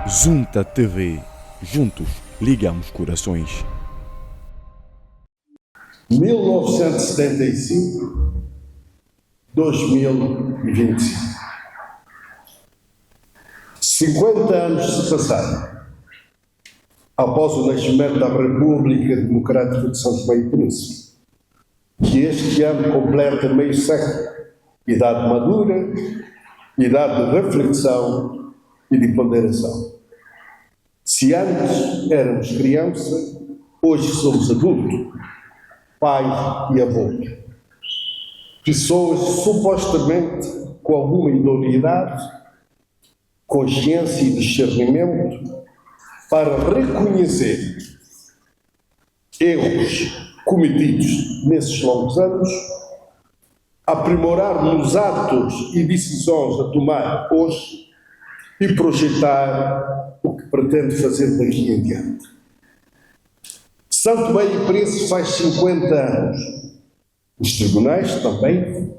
Junta TV. Juntos, ligamos corações. 1975, 2025. 50 anos se passaram após o nascimento da República Democrática de São Tomé e Príncipe, que este ano completa meio século, idade madura, idade de reflexão e de ponderação. Se antes éramos criança, hoje somos adultos, pai e avô. Pessoas supostamente com alguma idoneidade, consciência e discernimento para reconhecer erros cometidos nesses longos anos, aprimorar nos atos e decisões a tomar hoje e projetar o que pretende fazer daqui em diante. São Tomé e Príncipe faz 50 anos. Os tribunais também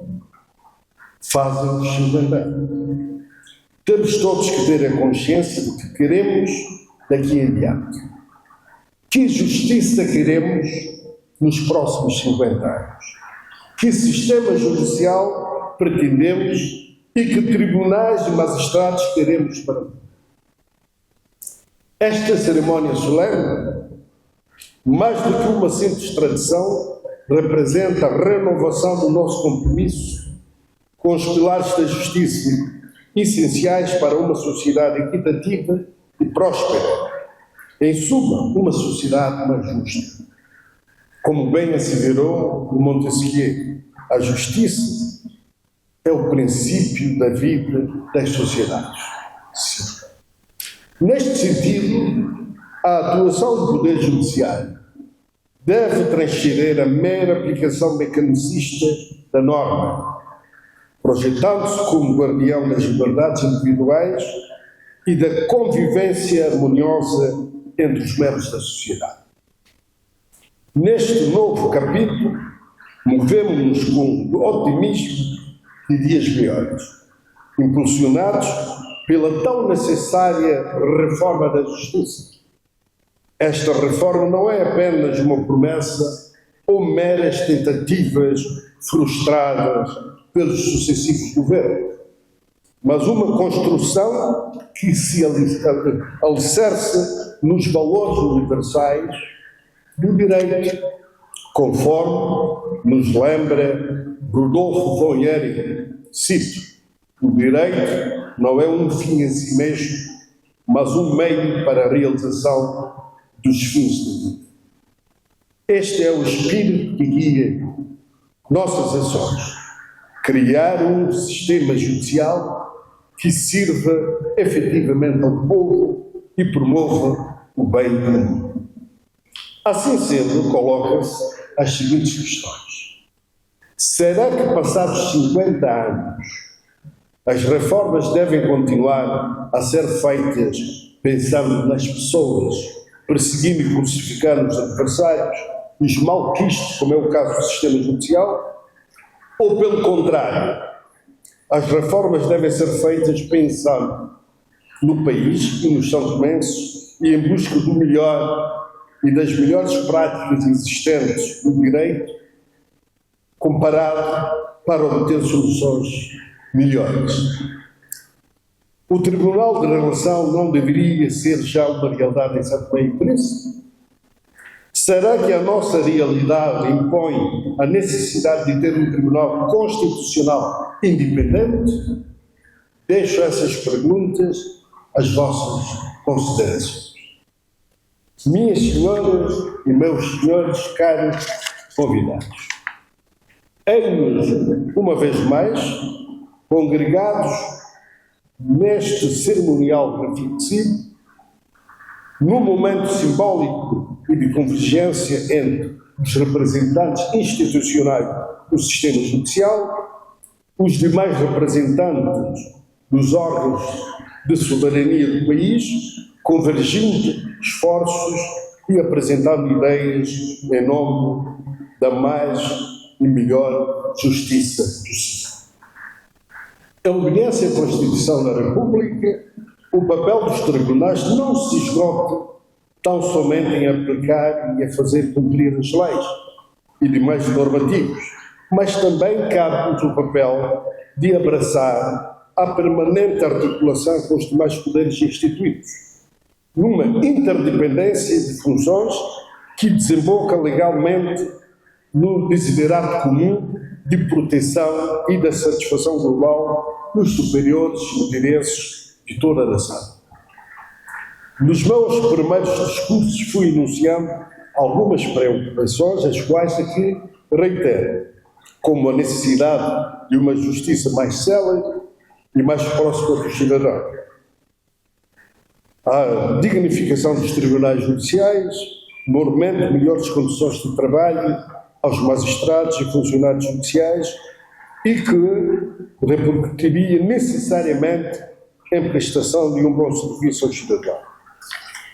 fazem os 50 anos. Temos todos que ter a consciência do que queremos daqui em diante. Que justiça queremos nos próximos 50 anos? Que sistema judicial pretendemos e que tribunais e magistrados queremos para nós? Esta cerimónia solene, mais do que uma simples tradição, representa a renovação do nosso compromisso com os pilares da justiça, essenciais para uma sociedade equitativa e próspera. Em suma, uma sociedade mais justa. Como bem asseverou Montesquieu, a justiça é o princípio da vida das sociedades. Neste sentido, a atuação do Poder Judiciário deve transcender a mera aplicação mecanicista da norma, projetando-se como guardião das liberdades individuais e da convivência harmoniosa entre os membros da sociedade. Neste novo capítulo, movemos-nos com otimismo de dias melhores, impulsionados pela tão necessária reforma da justiça. Esta reforma não é apenas uma promessa ou meras tentativas frustradas pelos sucessivos governos, mas uma construção que se alicerça nos valores universais do direito, conforme nos lembra Rudolf von Ehring. Cito: o direito não é um fim em si mesmo, mas um meio para a realização dos fins da vida. Este é o espírito que guia nossas ações. Criar um sistema judicial que sirva efetivamente ao povo e promova o bem comum. Assim sendo, colocam-se as seguintes questões. Será que, passados 50 anos, as reformas devem continuar a ser feitas pensando nas pessoas, perseguindo e crucificando os adversários e os malquistos, como é o caso do sistema judicial? Ou, pelo contrário, as reformas devem ser feitas pensando no país e nos são tomenses e em busca do melhor e das melhores práticas existentes no direito, comparado para obter soluções melhores? O Tribunal de Relação não deveria ser já uma realidade em São Tomé e Príncipe? Será que a nossa realidade impõe a necessidade de ter um Tribunal Constitucional independente? Deixo essas perguntas às vossas considerações. Minhas senhoras e meus senhores caros convidados, eis-nos, uma vez mais, congregados neste cerimonial reflexivo, num momento simbólico e de convergência entre os representantes institucionais do sistema judicial, os demais representantes dos órgãos de soberania do país, convergindo esforços e apresentando ideias em nome da mais e melhor justiça possível. A obediência à Constituição da República o papel dos tribunais não se esgota tão somente em aplicar e a fazer cumprir as leis e demais normativos, mas também cabe-nos o papel de abraçar a permanente articulação com os demais poderes instituídos, numa interdependência de funções que desemboca legalmente no desiderato comum de proteção e da satisfação global nos superiores interesses de toda a nação. Nos meus primeiros discursos fui enunciando algumas preocupações, as quais aqui reitero, como a necessidade de uma justiça mais célere e mais próxima dos cidadãos, a dignificação dos tribunais judiciais, mormente melhores condições de trabalho aos magistrados e funcionários judiciais e que repercutiria necessariamente em prestação de um bom serviço ao cidadão.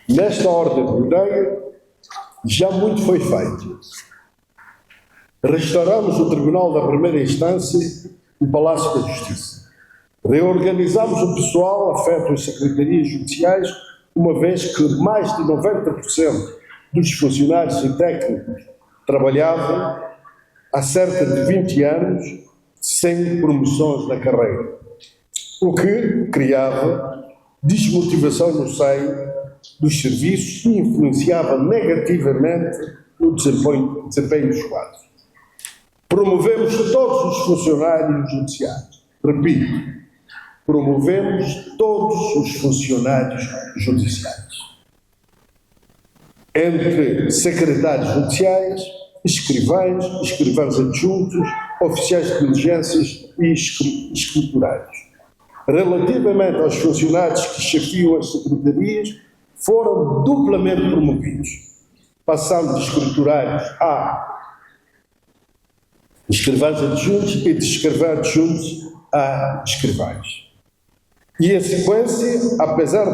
Nesta ordem de ideia, já muito foi feito. Restauramos o Tribunal da Primeira Instância e o Palácio da Justiça. Reorganizamos o pessoal afeto às secretarias judiciais, uma vez que mais de 90% dos funcionários e técnicos trabalhavam há cerca de 20 anos sem promoções na carreira, o que criava desmotivação no seio dos serviços e influenciava negativamente no desempenho dos quadros. Promovemos todos os funcionários judiciais. Repito, promovemos todos os funcionários judiciais. Entre secretários judiciais, escrivães, escrivães adjuntos, oficiais de diligências e escriturários. Relativamente aos funcionários que chefiam as secretarias, foram duplamente promovidos, passando de escriturários a escrivães adjuntos e de escrivães adjuntos a escrivães. E, em sequência, apesar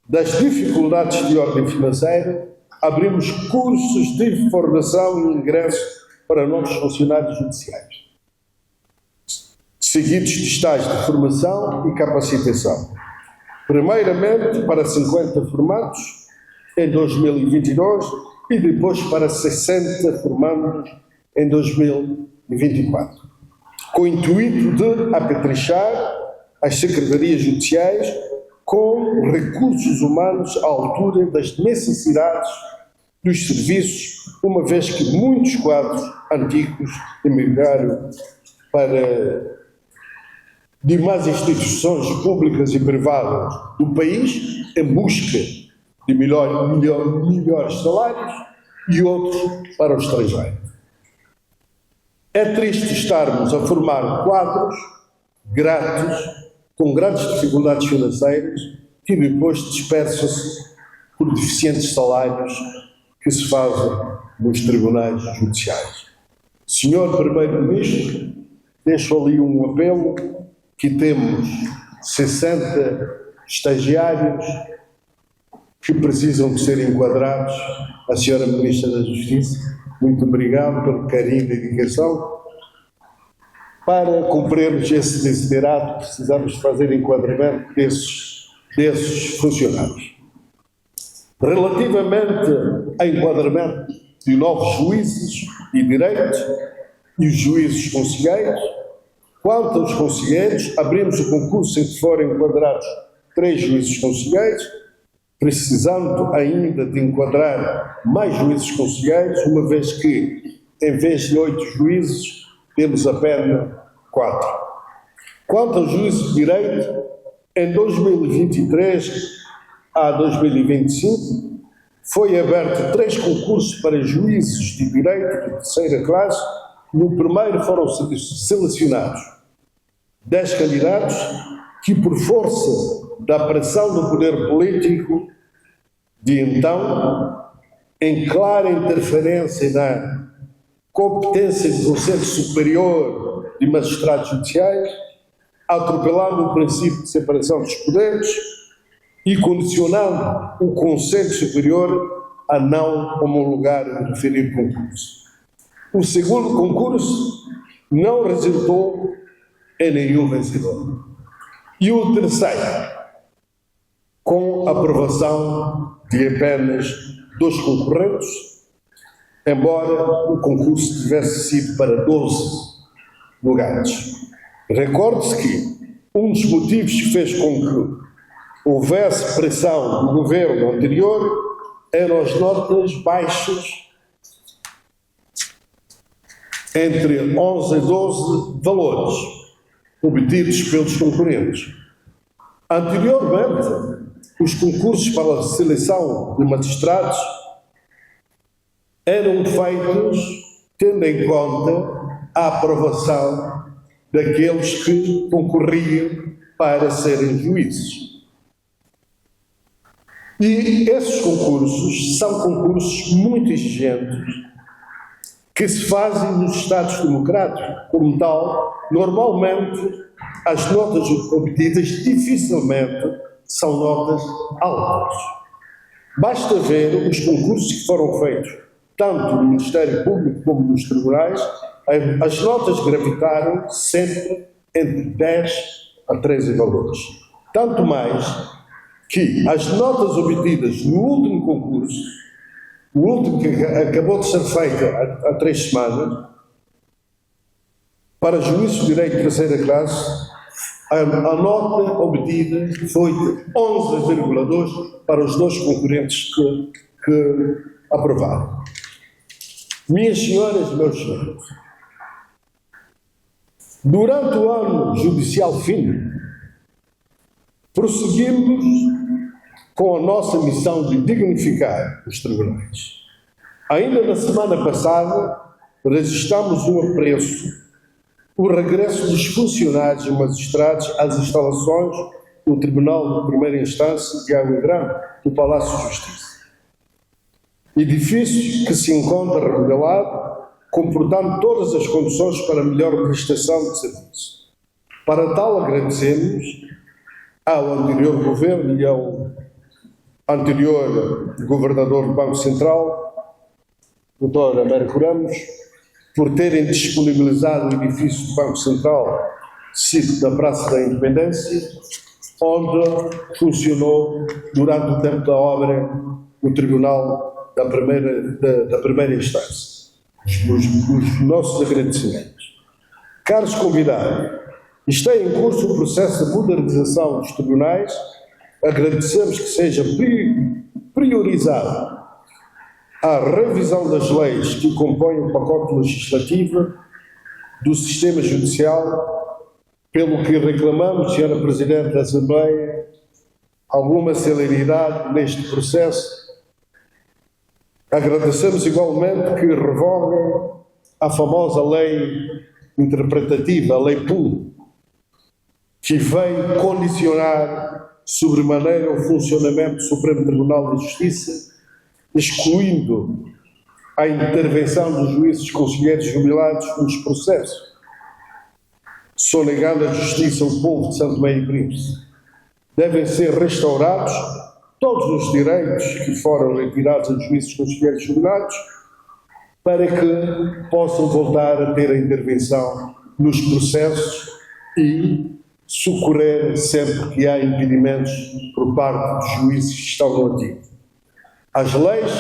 das dificuldades de ordem financeira, abrimos cursos de formação e ingresso para novos funcionários judiciais, seguidos de estágios de formação e capacitação. Primeiramente para 50 formados em 2022 e depois para 60 formandos em 2024, com o intuito de apetrechar as secretarias judiciais com recursos humanos à altura das necessidades dos serviços, uma vez que muitos quadros antigos emigraram para demais instituições públicas e privadas do país em busca de melhores salários e outros para o estrangeiro. É triste estarmos a formar quadros grátis, com grandes dificuldades financeiras, que depois dispersam-se por deficientes salários que se fazem nos tribunais judiciais. Senhor Primeiro-Ministro, deixo ali um apelo que temos 60 estagiários que precisam de ser enquadrados. A Senhora Ministra da Justiça, muito obrigado pelo carinho e dedicação. Para cumprirmos esse desiderato, precisamos fazer enquadramento desses funcionários. Relativamente ao enquadramento de novos juízes e direitos e os juízes conselheiros, quanto aos conselheiros, abrimos o concurso em que forem enquadrados 3 juízes conselheiros, precisando ainda de enquadrar mais juízes conselheiros, uma vez que, em vez de 8 juízes, temos apenas 4. Quanto aos juízes de direito, em 2023 a 2025, foi aberto 3 concursos para juízes de direito de terceira classe. No primeiro foram selecionados 10 candidatos que, por força da pressão do poder político de então, em clara interferência na competência do Conselho Superior de Magistrados Judiciais, atropelando o princípio de separação dos poderes e condicionando o Conselho Superior a não homologar o referido concurso. O segundo concurso não resultou em nenhum vencedor. E o terceiro, com a aprovação de apenas 2 concorrentes, embora o concurso tivesse sido para 12 lugares. Recorde-se que um dos motivos que fez com que houvesse pressão do governo anterior eram as notas baixas, entre 11 e 12 valores obtidos pelos concorrentes. Anteriormente, os concursos para a seleção de magistrados eram feitos tendo em conta a aprovação daqueles que concorriam para serem juízes. E esses concursos são concursos muito exigentes que se fazem nos Estados democráticos. Como tal, normalmente as notas obtidas dificilmente são notas altas. Basta ver os concursos que foram feitos, tanto no Ministério Público como nos tribunais, as notas gravitaram sempre entre 10 a 13 valores. Tanto mais que as notas obtidas no último concurso, o último que acabou de ser feito há 3 semanas, para juízes de direito de terceira classe, a nota obtida foi de 11,2 para os 2 concorrentes que aprovaram. Minhas senhoras e meus senhores, durante o ano judicial fino, prosseguimos com a nossa missão de dignificar os tribunais. Ainda na semana passada, registramos um apreço, o regresso dos funcionários e magistrados às instalações do Tribunal de Primeira Instância de Água Grande, do Palácio de Justiça. Edifício que se encontra remodelado, comportando todas as condições para melhor prestação de serviço. Para tal, agradecemos ao anterior governo e ao anterior governador do Banco Central, Dr. Américo Ramos, por terem disponibilizado o edifício do Banco Central, sítio da Praça da Independência, onde funcionou, durante o tempo da obra, o Tribunal da Primeira Instância. Os nossos agradecimentos. Caros convidados, está em curso o processo de modernização dos tribunais. Agradecemos que seja priorizado a revisão das leis que compõem o pacote legislativo do sistema judicial, pelo que reclamamos, Sra. Presidente da Assembleia, alguma celeridade neste processo. Agradecemos igualmente que revoguem a famosa lei interpretativa, a Lei PUL, que veio condicionar sobremaneira o funcionamento do Supremo Tribunal de Justiça, excluindo a intervenção dos juízes conselheiros jubilados nos processos, sonegando a justiça ao povo de São Tomé e Príncipe. Devem ser restaurados todos os direitos que foram retirados aos juízes conselheiros jubilados, para que possam voltar a ter a intervenção nos processos e socorrer sempre que há impedimentos por parte dos juízes que estão no ativo. As leis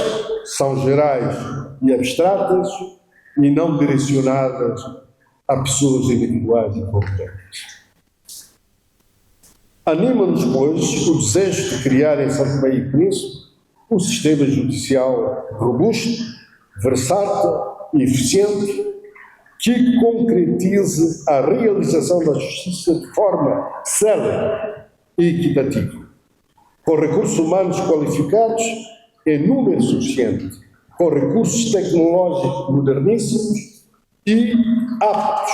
são gerais e abstratas e não direcionadas a pessoas individuais e competentes. Anima-nos, pois, o desejo de criar em São Tomé e Príncipe um sistema judicial robusto, versátil e eficiente, que concretize a realização da justiça de forma célere e equitativa, com recursos humanos qualificados em número suficiente, com recursos tecnológicos moderníssimos e aptos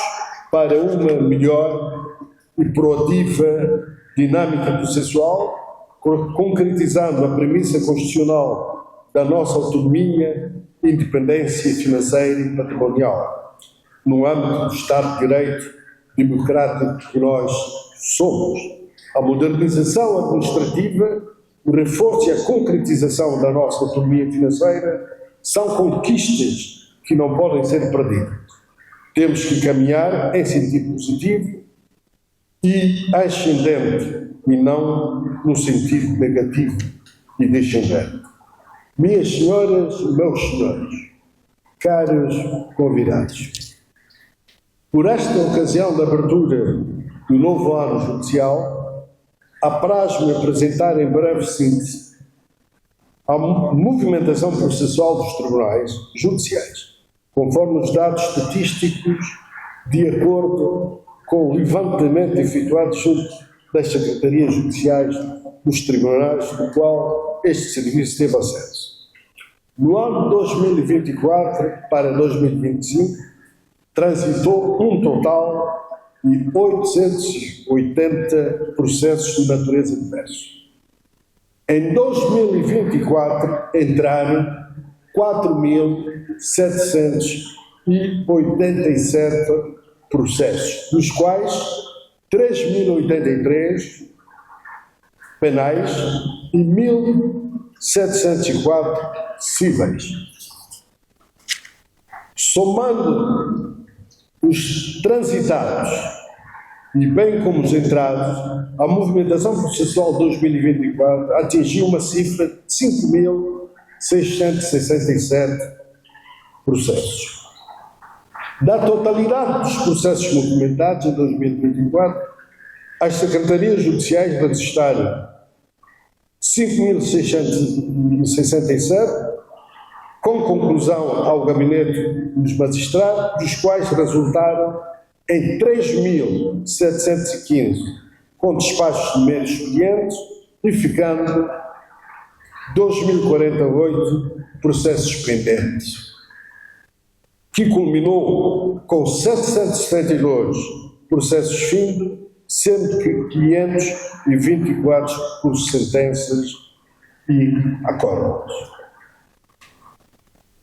para uma melhor e proativa dinâmica processual, concretizando a premissa constitucional da nossa autonomia, independência financeira e patrimonial, no âmbito do Estado de Direito democrático que nós somos. A modernização administrativa, o reforço e a concretização da nossa autonomia financeira são conquistas que não podem ser perdidas. Temos que caminhar em sentido positivo e ascendente, e não num sentido negativo e descendente. Minhas senhoras e meus senhores, caros convidados, por esta ocasião da abertura do novo ano judicial, apraz-me apresentar em breve síntese a movimentação processual dos tribunais judiciais, conforme os dados estatísticos de acordo com o levantamento efetuado junto das Secretarias Judiciais dos Tribunais, do qual este serviço teve acesso. No ano de 2024 para 2025, transitou um total de 880 processos de natureza diversa. Em 2024, entraram 4.787 processos, dos quais 3.083 penais e 1.704 cíveis. Somando os transitados e bem como os entrados, a movimentação processual de 2024 atingiu uma cifra de 5.667 processos. Da totalidade dos processos movimentados em 2024, as Secretarias Judiciais registraram 5.667, com conclusão ao Gabinete dos Magistrados, dos quais resultaram em 3.715 com despachos de meros expedientes e ficando 2.048 processos pendentes, que culminou com 772 processos findos, sendo que 524 por sentenças e acordos.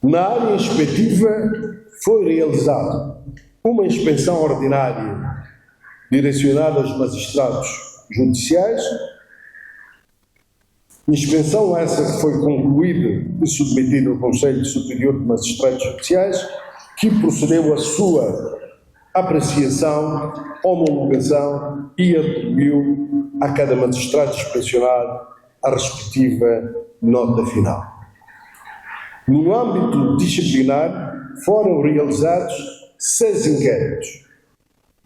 Na área inspectiva foi realizada uma inspeção ordinária direcionada aos magistrados judiciais, inspeção essa que foi concluída e submetida ao Conselho Superior de Magistrados Judiciais, que procedeu à sua apreciação, homologação e atribuiu a cada magistrado inspecionado a respectiva nota final. No âmbito disciplinar, foram realizados 6 inquéritos,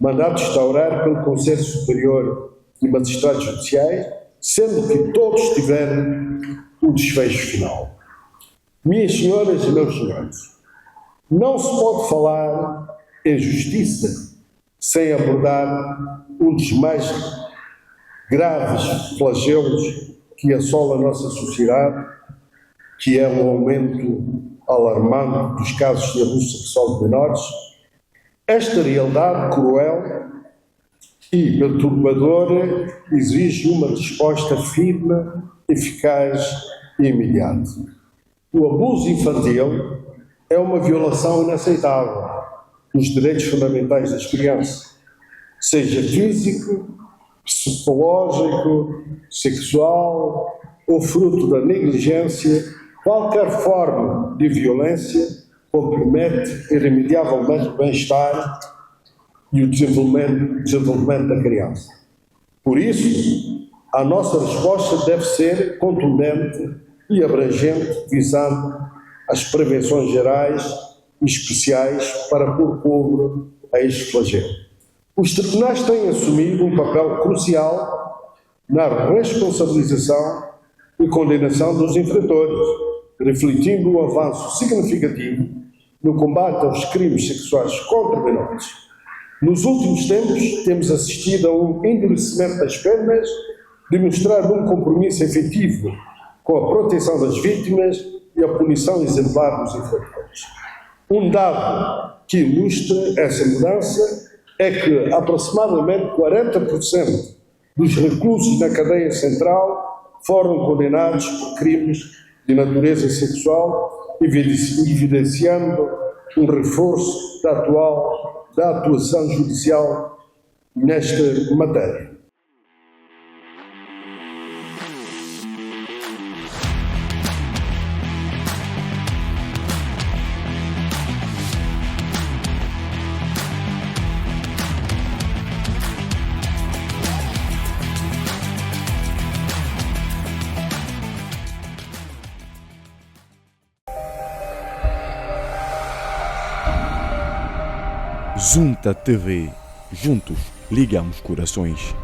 mandados instaurar pelo Conselho Superior de Magistrados Judiciais, sendo que todos tiveram o desfecho final. Minhas senhoras e meus senhores, não se pode falar em justiça sem abordar um dos mais graves flagelos que assola a nossa sociedade, que é um aumento alarmante dos casos de abuso sexual de menores. Esta realidade cruel e perturbadora exige uma resposta firme, eficaz e imediata. O abuso infantil é uma violação inaceitável dos direitos fundamentais das crianças, seja físico, psicológico, sexual ou fruto da negligência. Qualquer forma de violência compromete irremediavelmente o bem-estar e o desenvolvimento da criança. Por isso, a nossa resposta deve ser contundente e abrangente, visando as prevenções gerais e especiais para pôr cobro a este flagelo. Os tribunais têm assumido um papel crucial na responsabilização e condenação dos infratores, refletindo um avanço significativo no combate aos crimes sexuais contra menores. Nos últimos tempos, temos assistido a um endurecimento das penas, demonstrando um compromisso efetivo com a proteção das vítimas e a punição exemplar dos infratores. Um dado que ilustra essa mudança é que aproximadamente 40% dos reclusos na cadeia central foram condenados por crimes de natureza sexual, evidenciando um reforço da atuação judicial nesta matéria. Junta TV. Juntos ligamos corações.